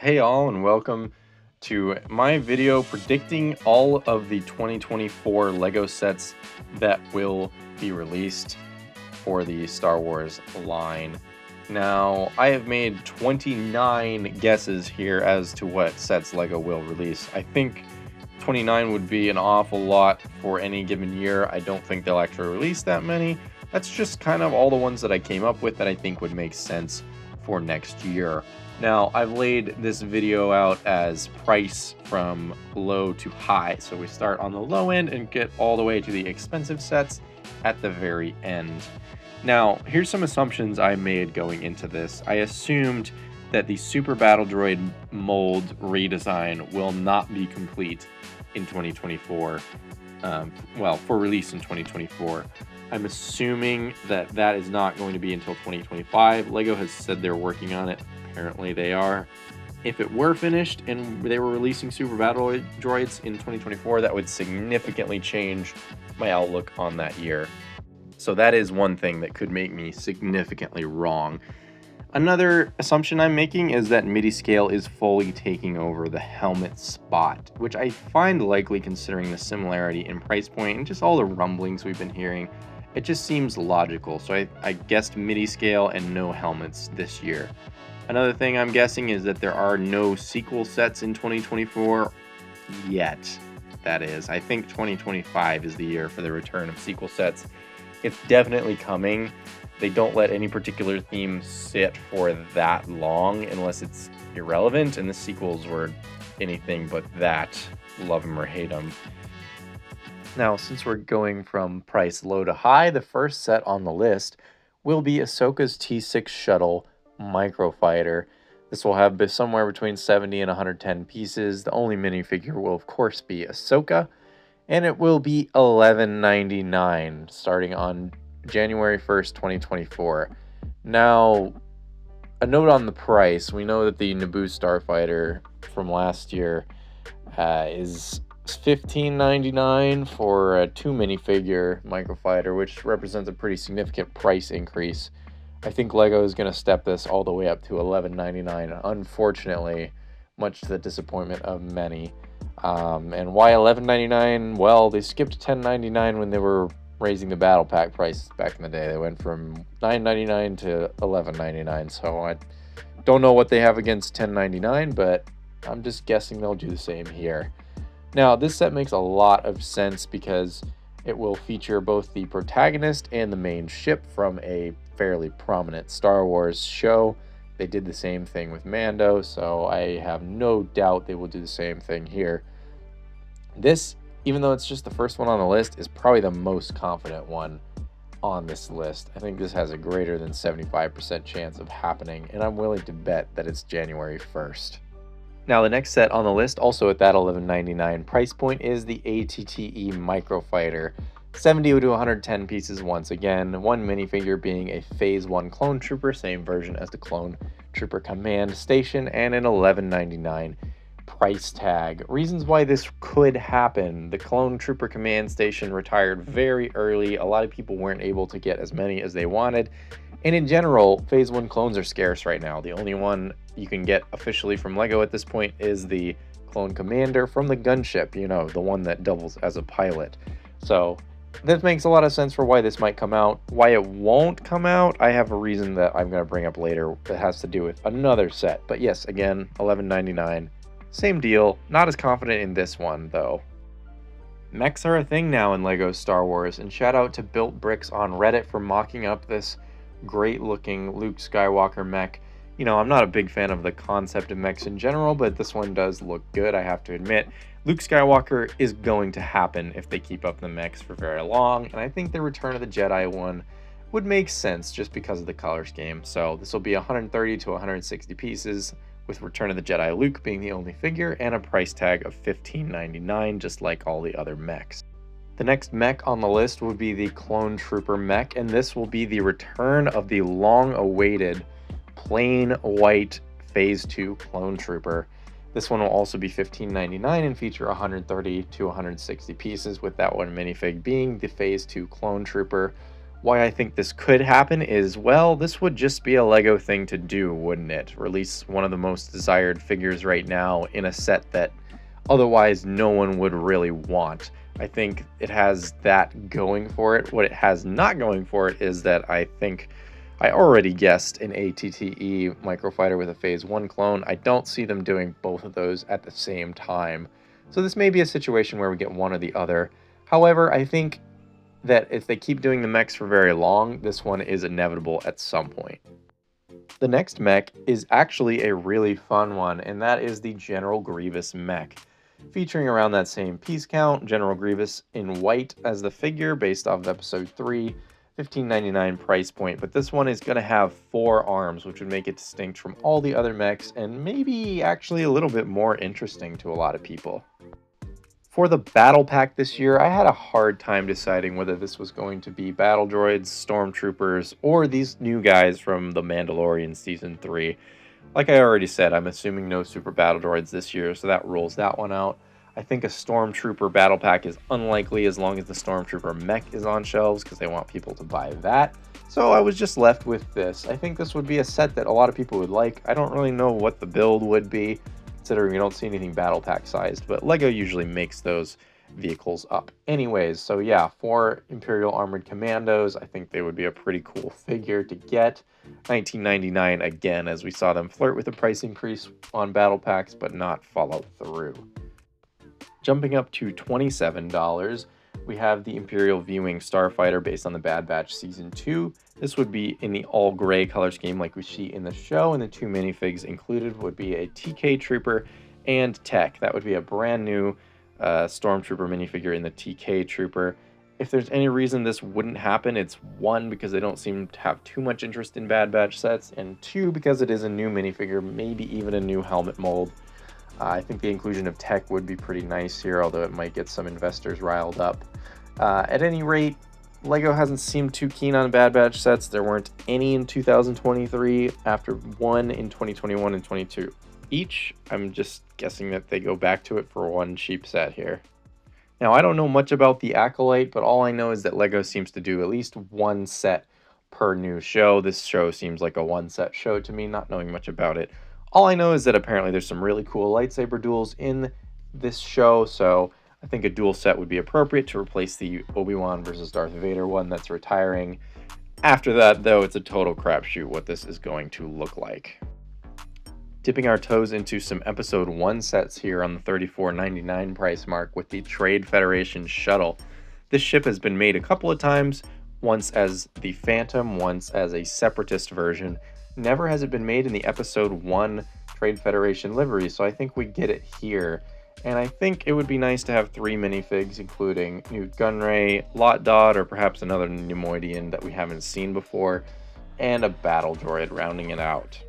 Hey all, and welcome to my video predicting all of the 2024 LEGO sets that will be released for the Star Wars line. Now, I have made 29 guesses here as to what sets LEGO will release. I think 29 would be an awful lot for any given year. I don't think they'll actually release that many. That's just kind of all the ones that I came up with that I think would make sense for next year. Now, I've laid this video out as price from low to high. So we start on the low end and get all the way to the expensive sets at the very end. Now, here's some assumptions I made going into this. I assumed that the Super Battle Droid mold redesign will not be complete in 2024. For release in 2024. I'm assuming that that is not going to be until 2025. LEGO has said they're working on it. Apparently they are. If it were finished and they were releasing Super Battle Droids in 2024, that would significantly change my outlook on that year. So that is one thing that could make me significantly wrong. Another assumption I'm making is that Midi-Scale is fully taking over the helmet spot, which I find likely considering the similarity in price point and just all the rumblings we've been hearing. It just seems logical, so I guessed Midi-Scale and no helmets this year. Another thing I'm guessing is that there are no sequel sets in 2024 yet. That is, I think 2025 is the year for the return of sequel sets. It's definitely coming. They don't let any particular theme sit for that long unless it's irrelevant, and the sequels were anything but that. Love them or hate them. Now, since we're going from price low to high, the first set on the list will be Ahsoka's T6 shuttle Microfighter. This will have somewhere between 70 and 110 pieces. The only minifigure will, of course, be Ahsoka, and it will be $11.99 starting on January 1st, 2024. Now, a note on the price. We know that the Naboo Starfighter from last year is $15.99 for a 2 minifigure Microfighter, which represents a pretty significant price increase. I think LEGO is going to step this all the way up to $11.99, unfortunately, much to the disappointment of many. And why $11.99? Well, they skipped $10.99 when they were raising the battle pack prices back in the day. They went from $9.99 to $11.99, so I don't know what they have against $10.99, but I'm just guessing they'll do the same here. Now, this set makes a lot of sense because it will feature both the protagonist and the main ship from a fairly prominent Star Wars show. They did the same thing with Mando, so I have no doubt they will do the same thing here. This, even though it's just the first one on the list, is probably the most confident one on this list. I think this has a greater than 75% chance of happening, and I'm willing to bet that it's January 1st. Now, the next set on the list, also at that $11.99 price point, is the ATTE Microfighter. 70 to 110 pieces once again, one minifigure being a Phase 1 Clone Trooper, same version as the Clone Trooper Command Station, and an $11.99 price tag. Reasons why this could happen: the Clone Trooper Command Station retired very early. A lot of people weren't able to get as many as they wanted. And in general, Phase 1 clones are scarce right now. The only one you can get officially from LEGO at this point is the Clone Commander from the gunship, you know, the one that doubles as a pilot. So this makes a lot of sense for why this might come out. Why it won't come out, I have a reason that I'm going to bring up later that has to do with another set. But yes, again, $11.99. Same deal. Not as confident in this one, though. Mechs are a thing now in LEGO Star Wars, and shout out to Built Bricks on Reddit for mocking up this great looking Luke Skywalker mech. You know, I'm not a big fan of the concept of mechs in general, but this one does look good, I have to admit. Luke Skywalker is going to happen if they keep up the mechs for very long, and I think the Return of the Jedi one would make sense just because of the color scheme. So this will be 130 to 160 pieces, with Return of the Jedi Luke being the only figure, and a price tag of $15.99, just like all the other mechs. The next mech on the list would be the Clone Trooper mech, and this will be the return of the long-awaited plain white Phase 2 Clone Trooper. This one will also be $15.99 and feature 130 to 160 pieces, with that one minifig being the Phase 2 Clone Trooper. Why I think this could happen is, well, this would just be a LEGO thing to do, wouldn't it? Release one of the most desired figures right now in a set that otherwise no one would really want. I think it has that going for it. What it has not going for it is that I think I already guessed an ATTE Microfighter with a Phase 1 clone. I don't see them doing both of those at the same time. So this may be a situation where we get one or the other. However, I think that if they keep doing the mechs for very long, this one is inevitable at some point. The next mech is actually a really fun one, and that is the General Grievous mech. Featuring around that same piece count, General Grievous in white as the figure based off of Episode 3, $15.99 price point, but this one is going to have 4 arms, which would make it distinct from all the other mechs, and maybe actually a little bit more interesting to a lot of people. For the battle pack this year, I had a hard time deciding whether this was going to be battle droids, stormtroopers, or these new guys from The Mandalorian Season 3. Like I already said, I'm assuming no super battle droids this year, so that rules that one out. I think a stormtrooper battle pack is unlikely as long as the stormtrooper mech is on shelves, because they want people to buy that. So I was just left with this. I think this would be a set that a lot of people would like. I don't really know what the build would be, considering we don't see anything battle pack sized, but LEGO usually makes those vehicles up anyways. So yeah, 4 Imperial Armored Commandos, I think they would be a pretty cool figure to get. $19.99 again, as we saw them flirt with a price increase on battle packs, but not follow through. Jumping up to $27, we have the Imperial V-Wing Starfighter based on the Bad Batch Season 2. This would be in the all gray color scheme like we see in the show, and the 2 minifigs included would be a TK Trooper and Tech. That would be a brand new Stormtrooper minifigure in the TK Trooper. If there's any reason this wouldn't happen, it's 1, because they don't seem to have too much interest in Bad Batch sets, and 2, because it is a new minifigure, maybe even a new helmet mold. I think the inclusion of Tech would be pretty nice here, although it might get some investors riled up. At any rate, LEGO hasn't seemed too keen on Bad Batch sets. There weren't any in 2023 after 1 in 2021 and 22 each. I'm just guessing that they go back to it for 1 cheap set here. Now, I don't know much about the Acolyte, but all I know is that LEGO seems to do at least 1 set per new show. This show seems like a 1 set show to me, not knowing much about it. All I know is that apparently there's some really cool lightsaber duels in this show, so I think a duel set would be appropriate to replace the Obi-Wan versus Darth Vader one that's retiring. After that, though, it's a total crapshoot what this is going to look like. Dipping our toes into some Episode 1 sets here on the $34.99 price mark with the Trade Federation Shuttle. This ship has been made a couple of times, once as the Phantom, once as a Separatist version. Never has it been made in the Episode 1 Trade Federation livery, so I think we get it here. And I think it would be nice to have 3 minifigs, including Newt Gunray, Lot Dodd, or perhaps another Neimoidian that we haven't seen before, and a battle droid rounding it out.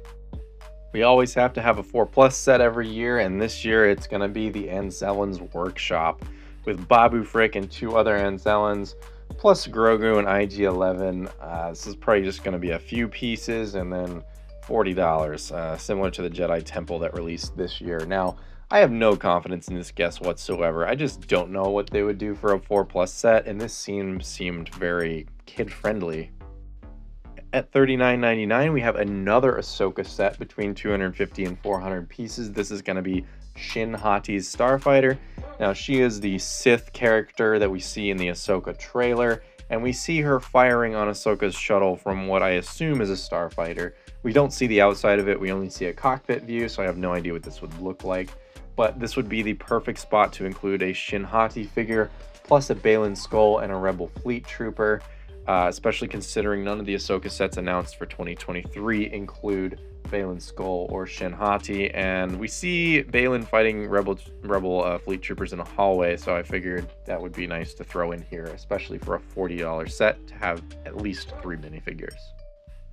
We always have to have a 4+ set every year, and this year it's going to be the Anzellan's Workshop, with Babu Frick and 2 other Anzellans, plus Grogu and IG-11. This is probably just going to be a few pieces, and then $40, similar to the Jedi Temple that released this year. Now, I have no confidence in this guess whatsoever. I just don't know what they would do for a 4+ set, and this seemed very kid-friendly. At $39.99, we have another Ahsoka set between 250 and 400 pieces. This is going to be Shin Hati's Starfighter. Now, she is the Sith character that we see in the Ahsoka trailer, and we see her firing on Ahsoka's shuttle from what I assume is a Starfighter. We don't see the outside of it, we only see a cockpit view, so I have no idea what this would look like. But this would be the perfect spot to include a Shin Hati figure, plus a Baylan Skoll and a Rebel Fleet Trooper, especially considering none of the Ahsoka sets announced for 2023 include Baylan Skoll or Shin Hati, and we see Baylan fighting Rebel Fleet Troopers in a hallway, so I figured that would be nice to throw in here, especially for a $40 set to have at least 3 minifigures.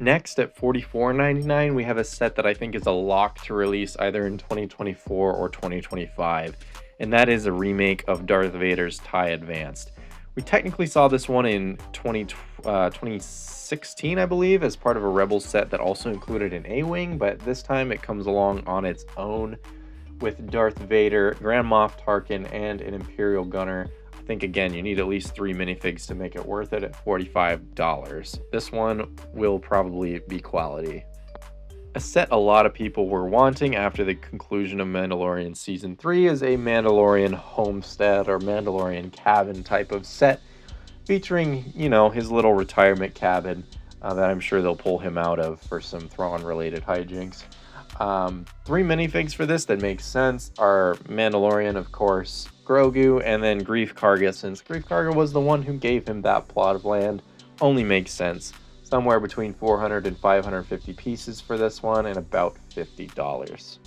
Next, at $44.99, we have a set that I think is a lock to release either in 2024 or 2025, and that is a remake of Darth Vader's TIE Advanced. We technically saw this one in 2016, I believe, as part of a Rebels set that also included an A-Wing, but this time it comes along on its own with Darth Vader, Grand Moff Tarkin, and an Imperial Gunner. I think, again, you need at least 3 minifigs to make it worth it at $45. This one will probably be quality. A set a lot of people were wanting after the conclusion of Mandalorian Season 3 is a Mandalorian homestead or Mandalorian cabin type of set, featuring, you know, his little retirement cabin that I'm sure they'll pull him out of for some Thrawn-related hijinks. 3 minifigs for this that make sense are Mandalorian, of course, Grogu, and then Greef Karga, since Greef Karga was the one who gave him that plot of land. Only makes sense. Somewhere between 400 and 550 pieces for this one, and about $50.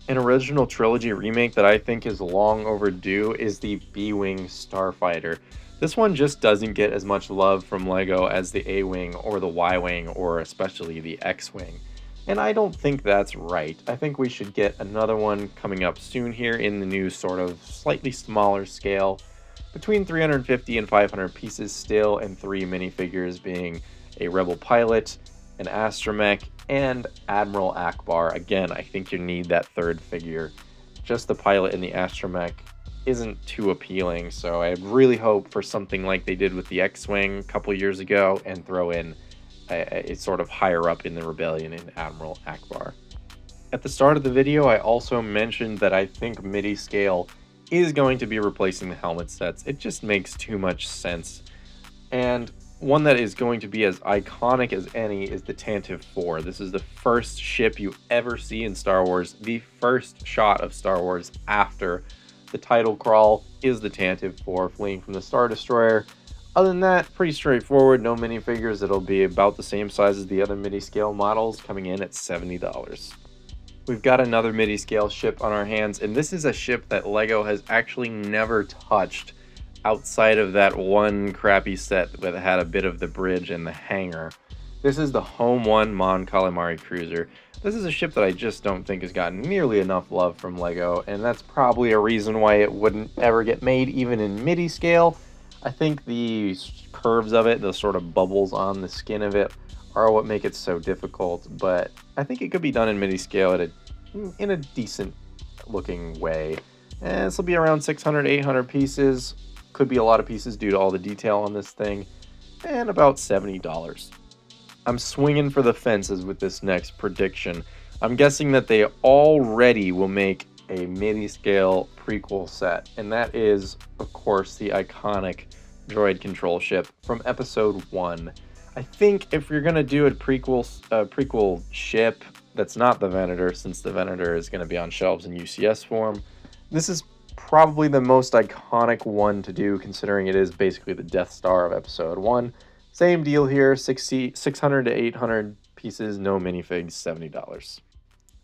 An original trilogy remake that I think is long overdue is the B-Wing Starfighter. This one just doesn't get as much love from LEGO as the A-Wing or the Y-Wing or especially the X-Wing. And I don't think that's right. I think we should get another one coming up soon here in the new sort of slightly smaller scale, between 350 and 500 pieces still, and 3 minifigures being a Rebel pilot, an astromech, and Admiral Ackbar. Again, I think you need that third figure. Just the pilot and the astromech isn't too appealing, so I really hope for something like they did with the X-Wing a couple years ago and throw in a sort of higher up in the rebellion in Admiral Ackbar. At the start of the video, I also mentioned that I think Midi-Scale is going to be replacing the helmet sets. It just makes too much sense. And one that is going to be as iconic as any is the Tantive 4. This is the first ship you ever see in Star Wars. The first shot of Star Wars after the title crawl is the Tantive 4 fleeing from the Star Destroyer. Other than that, pretty straightforward. No minifigures. It'll be about the same size as the other Midi-Scale models, coming in at $70. We've got another Midi-Scale ship on our hands, and this is a ship that LEGO has actually never touched outside of that one crappy set that had a bit of the bridge and the hangar. This is the Home 1 Mon Calamari Cruiser. This is a ship that I just don't think has gotten nearly enough love from LEGO, and that's probably a reason why it wouldn't ever get made even in Midi-Scale. I think the curves of it, the sort of bubbles on the skin of it, are what make it so difficult, but I think it could be done in Midi-Scale in a decent looking way. And this will be around 600, 800 pieces. Could be a lot of pieces due to all the detail on this thing, and about $70. I'm swinging for the fences with this next prediction. I'm guessing that they already will make a Midi-Scale prequel set, and that is, of course, the iconic droid control ship from Episode 1. I think if you're going to do a prequel ship that's not the Venator, since the Venator is going to be on shelves in UCS form, this is probably the most iconic one to do, considering it is basically the Death Star of Episode 1. Same deal here, 600 to 800 pieces, no minifigs, $70.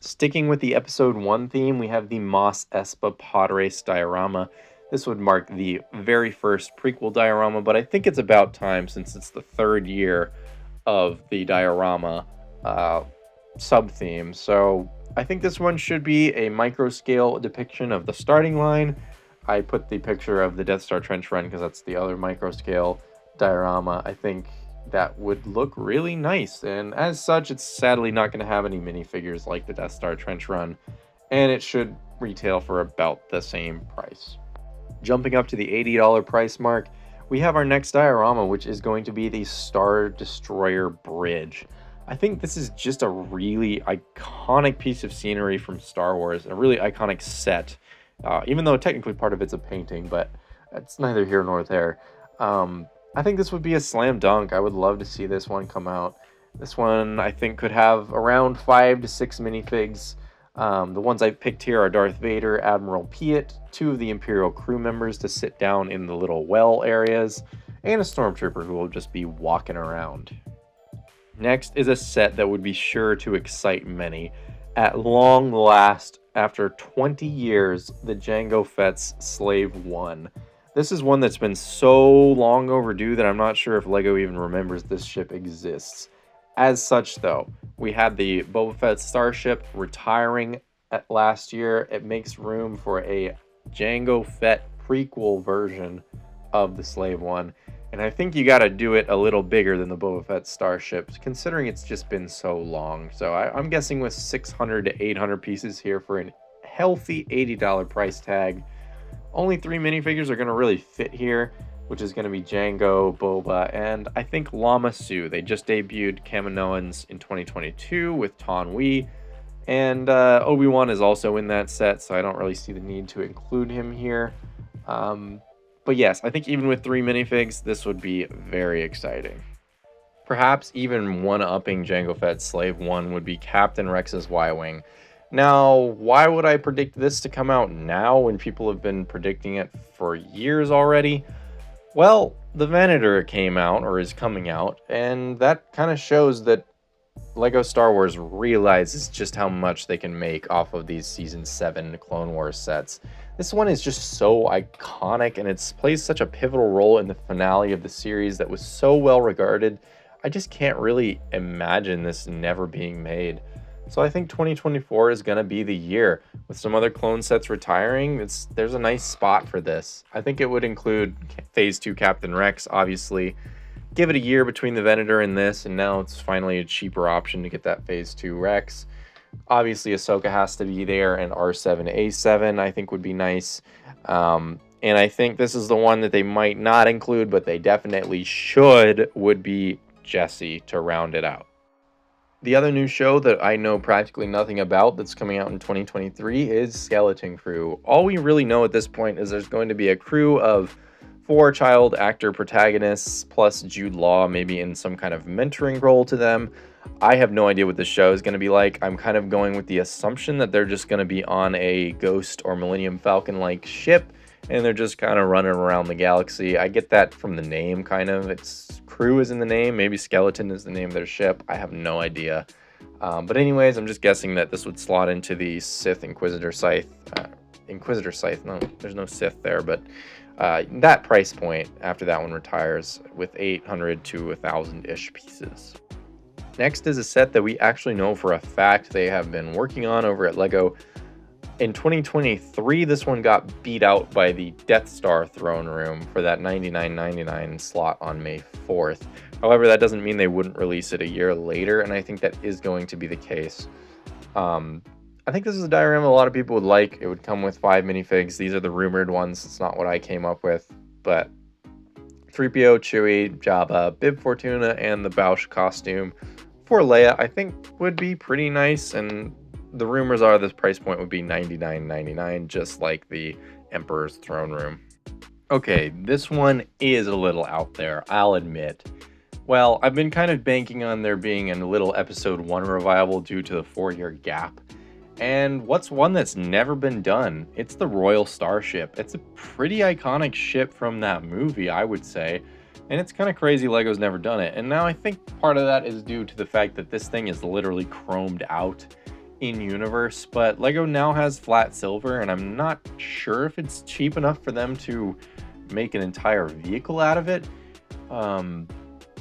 Sticking with the Episode 1 theme, we have the Mos Espa Pod Race diorama. This would mark the very first prequel diorama, but I think it's about time since it's the third year of the diorama sub-theme. So I think this one should be a micro-scale depiction of the starting line. I put the picture of the Death Star trench run because that's the other micro-scale diorama. I think that would look really nice, and as such, it's sadly not going to have any minifigures like the Death Star trench run, and it should retail for about the same price. Jumping up to the $80 price mark, we have our next diorama, which is going to be the Star Destroyer Bridge. I think this is just a really iconic piece of scenery from Star Wars, a really iconic set, even though technically part of it's a painting, but it's neither here nor there. I think this would be a slam dunk. I would love to see this one come out. This one, I think, could have around 5 to 6 minifigs. The ones I picked here are Darth Vader, Admiral Piet, 2 of the Imperial crew members to sit down in the little well areas, and a Stormtrooper who will just be walking around. Next is a set that would be sure to excite many. At long last, after 20 years, the Jango Fett's Slave 1. This is one that's been so long overdue that I'm not sure if LEGO even remembers this ship exists. As such, though, we had the Boba Fett starship retiring last year. It makes room for a Jango Fett prequel version of the Slave One. And I think you got to do it a little bigger than the Boba Fett starship, considering it's just been so long. So I'm guessing with 600 to 800 pieces here for a healthy $80 price tag. Only 3 minifigures are going to really fit here, which is going to be Jango, Boba, and I think Lama Su. They just debuted Kaminoans in 2022 with Taun We, and Obi-Wan is also in that set, so I don't really see the need to include him here. But yes, I think even with 3 minifigs, this would be very exciting. Perhaps even one-upping Jango Fett's Slave 1 would be Captain Rex's Y-Wing. Now, why would I predict this to come out now when people have been predicting it for years already? Well, the Venator came out, or is coming out, and that kind of shows that LEGO Star Wars realizes just how much they can make off of these Season 7 Clone Wars sets. This one is just so iconic, and it plays such a pivotal role in the finale of the series that was so well regarded. I just can't really imagine this never being made. So I think 2024 is going to be the year. With some other clone sets retiring, there's a nice spot for this. I think it would include Phase 2 Captain Rex, obviously. Give it a year between the Venator and this, and now it's finally a cheaper option to get that Phase 2 Rex. Obviously, Ahsoka has to be there, and R7A7 I think would be nice. And I think this is the one that they might not include, but they definitely should, would be Jesse to round it out. The other new show that I know practically nothing about that's coming out in 2023 is Skeleton Crew. All we really know at this point is there's going to be a crew of 4 child actor protagonists plus Jude Law, maybe in some kind of mentoring role to them. I have no idea what the show is going to be like. I'm kind of going with the assumption that they're just going to be on a Ghost or Millennium Falcon-like ship, and they're just kind of running around the galaxy. I get that from the name, kind of. It's Crew is in the name. Maybe Skeleton is the name of their ship. I have no idea. But anyways, I'm just guessing that this would slot into the Sith Inquisitor Scythe. No, there's no Sith there, but that price point after that one retires with 800 to 1,000-ish pieces. Next is a set that we actually know for a fact they have been working on over at LEGO. In 2023, this one got beat out by the Death Star throne room for that $99.99 slot on May 4th. However, that doesn't mean they wouldn't release it a year later, and I think that is going to be the case. I think this is a diorama a lot of people would like. It would come with 5 minifigs. These are the rumored ones. It's not what I came up with, but 3PO, Chewie, Jabba, Bib Fortuna, and the Bausch costume for Leia, I think would be pretty nice, and the rumors are this price point would be $99.99, just like the Emperor's Throne Room. Okay, this one is a little out there, I'll admit. Well, I've been kind of banking on there being a little Episode 1 revival due to the 4-year gap. And what's one that's never been done? It's the Royal Starship. It's a pretty iconic ship from that movie, I would say. And it's kind of crazy LEGO's never done it. And now I think part of that is due to the fact that this thing is literally chromed out in universe. But LEGO now has flat silver, and I'm not sure if it's cheap enough for them to make an entire vehicle out of it.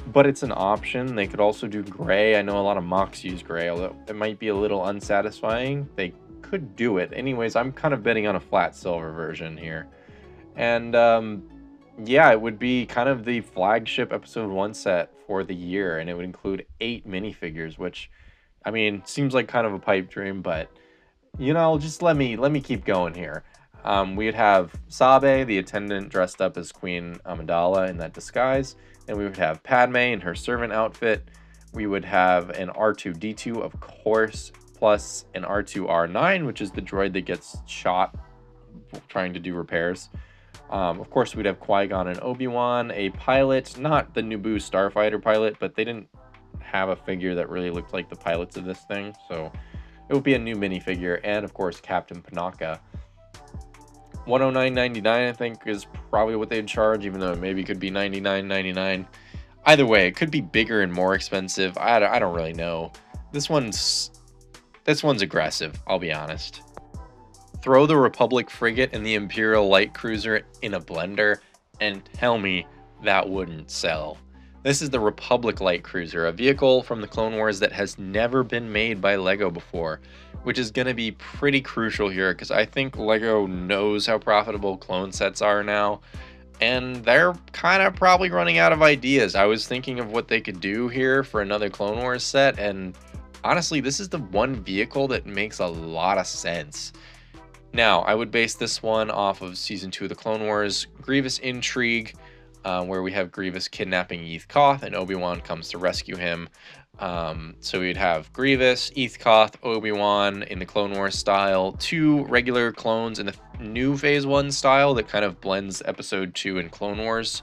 But it's an option. They could also do gray. I know a lot of mocks use gray, although it might be a little unsatisfying. They could do it. Anyways, I'm kind of betting on a flat silver version here. And yeah, it would be kind of the flagship Episode 1 set for the year, and it would include 8 minifigures, which, I mean, seems like kind of a pipe dream, but, you know, just let me keep going here. We'd have Sabe, the attendant, dressed up as Queen Amidala in that disguise. And we would have Padme in her servant outfit. We would have an R2-D2, of course, plus an R2-R9, which is the droid that gets shot trying to do repairs. Of course, we'd have Qui-Gon and Obi-Wan, a pilot, not the Naboo starfighter pilot, but they didn't have a figure that really looked like the pilots of this thing. So it would be a new minifigure. And, of course, Captain Panaka. $109.99 I think is probably what they'd charge, even though it maybe could be $99.99. Either way, it could be bigger and more expensive. I don't really know. This one's aggressive, I'll be honest. Throw the Republic frigate and the Imperial light cruiser in a blender and tell me that wouldn't sell. This is the Republic light cruiser, a vehicle from the Clone Wars that has never been made by LEGO before, which is going to be pretty crucial here because I think LEGO knows how profitable clone sets are now, and they're kind of probably running out of ideas. I was thinking of what they could do here for another Clone Wars set, and honestly, this is the one vehicle that makes a lot of sense. Now, I would base this one off of Season 2 of the Clone Wars, Grievous Intrigue, where we have Grievous kidnapping Yeeth Koth, and Obi-Wan comes to rescue him. So we'd have Grievous, Yeeth Koth, Obi-Wan in the Clone Wars style, 2 regular clones in the new Phase 1 style that kind of blends Episode 2 and Clone Wars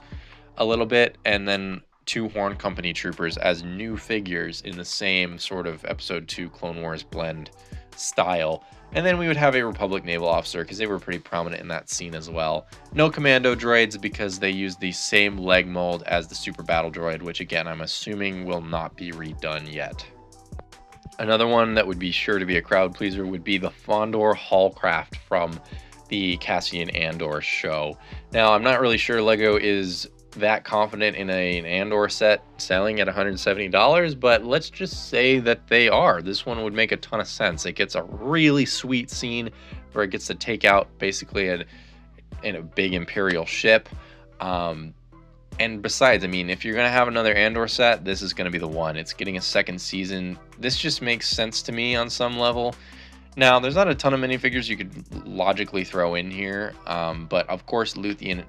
a little bit, and then 2 Horn Company troopers as new figures in the same sort of Episode 2 Clone Wars blend style. And then we would have a Republic naval officer, because they were pretty prominent in that scene as well. No commando droids, because they use the same leg mold as the super battle droid, which again, I'm assuming will not be redone yet. Another one that would be sure to be a crowd pleaser would be the Fondor Hallcraft from the Cassian Andor show. Now, I'm not really sure LEGO is that confident in an Andor set selling at $170, but let's just say that they are. This one would make a ton of sense. It gets a really sweet scene where it gets to take out basically in a big Imperial ship. And besides, I mean, if you're going to have another Andor set, this is going to be the one. It's getting a second season. This just makes sense to me on some level. Now, there's not a ton of minifigures you could logically throw in here, but of course, Luthen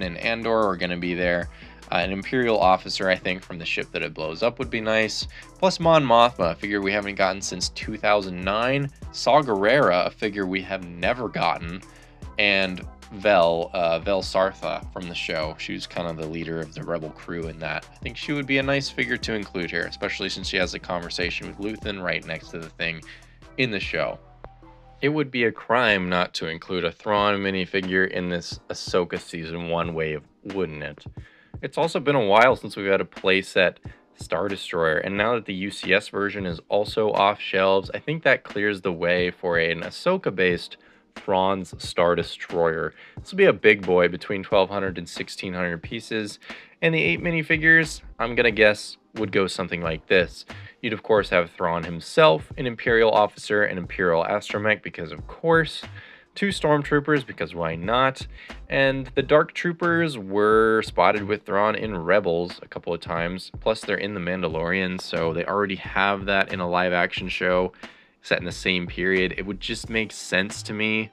and Andor are going to be there. An Imperial officer, I think, from the ship that it blows up would be nice. Plus Mon Mothma, a figure we haven't gotten since 2009. Saw Gerrera, a figure we have never gotten. And Vel Sartha from the show. She was kind of the leader of the rebel crew in that. I think she would be a nice figure to include here, especially since she has a conversation with Luthen right next to the thing in the show. It would be a crime not to include a Thrawn minifigure in this Ahsoka Season 1 wave, wouldn't it? It's also been a while since we've had a playset Star Destroyer, and now that the UCS version is also off shelves, I think that clears the way for an Ahsoka-based Thrawn's Star Destroyer. This will be a big boy between 1,200 and 1,600 pieces, and the 8 minifigures, I'm gonna guess, would go something like this. You'd of course have Thrawn himself, an Imperial officer, an Imperial astromech, because of course, 2 stormtroopers, because why not, and the Dark Troopers were spotted with Thrawn in Rebels a couple of times, plus they're in The Mandalorian, so they already have that in a live action show set in the same period. It would just make sense to me.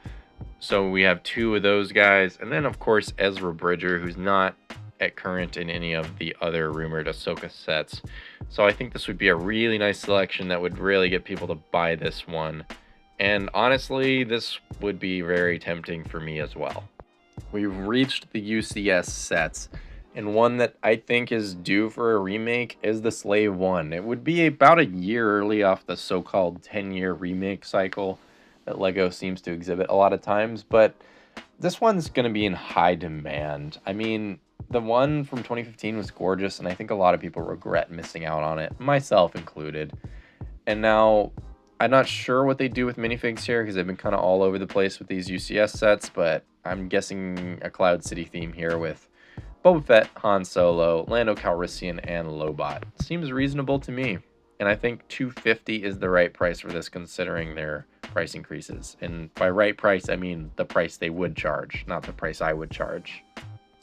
So we have 2 of those guys, and then of course Ezra Bridger, who's not at current in any of the other rumored Ahsoka sets. So I think this would be a really nice selection that would really get people to buy this one. And honestly, this would be very tempting for me as well. We've reached the UCS sets, and one that I think is due for a remake is the Slave One. It would be about a year early off the so-called 10-year remake cycle that LEGO seems to exhibit a lot of times, but this one's going to be in high demand. I mean, the one from 2015 was gorgeous, and I think a lot of people regret missing out on it, myself included. And now, I'm not sure what they do with minifigs here, because they've been kind of all over the place with these UCS sets, but I'm guessing a Cloud City theme here with Boba Fett, Han Solo, Lando Calrissian, and Lobot. Seems reasonable to me, and I think $250 is the right price for this, considering their price increases. And by right price, I mean the price they would charge, not the price I would charge.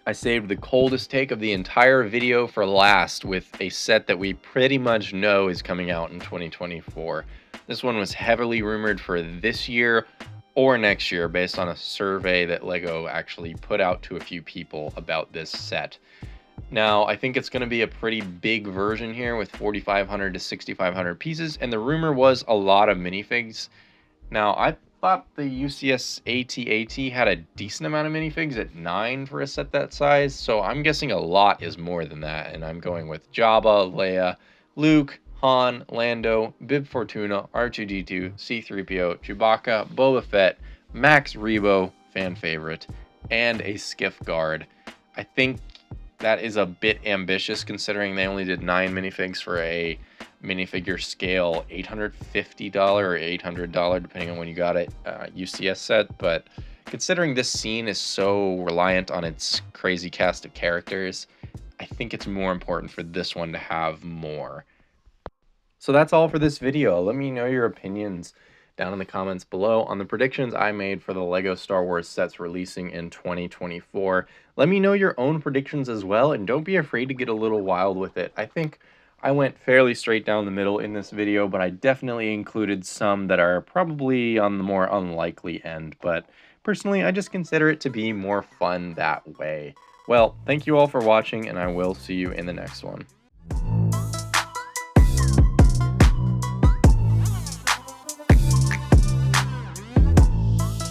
I saved the coldest take of the entire video for last with a set that we pretty much know is coming out in 2024. This one was heavily rumored for this year or next year based on a survey that LEGO actually put out to a few people about this set. Now, I think it's going to be a pretty big version here with 4,500 to 6,500 pieces, and the rumor was a lot of minifigs. Now, I thought the UCS AT-AT had a decent amount of minifigs at 9 for a set that size, so I'm guessing a lot is more than that, and I'm going with Jabba, Leia, Luke, Han, Lando, Bib Fortuna, R2-D2, C-3PO, Chewbacca, Boba Fett, Max Rebo, fan favorite, and a Skiff Guard. I think that is a bit ambitious considering they only did 9 minifigs for a minifigure scale $850 or $800 depending on when you got it UCS set, but considering this scene is so reliant on its crazy cast of characters, I think it's more important for this one to have more. So that's all for this video. Let me know your opinions down in the comments below on the predictions I made for the LEGO Star Wars sets releasing in 2024. Let me know your own predictions as well, and don't be afraid to get a little wild with it. I think I went fairly straight down the middle in this video, but I definitely included some that are probably on the more unlikely end, but personally, I just consider it to be more fun that way. Well, thank you all for watching, and I will see you in the next one.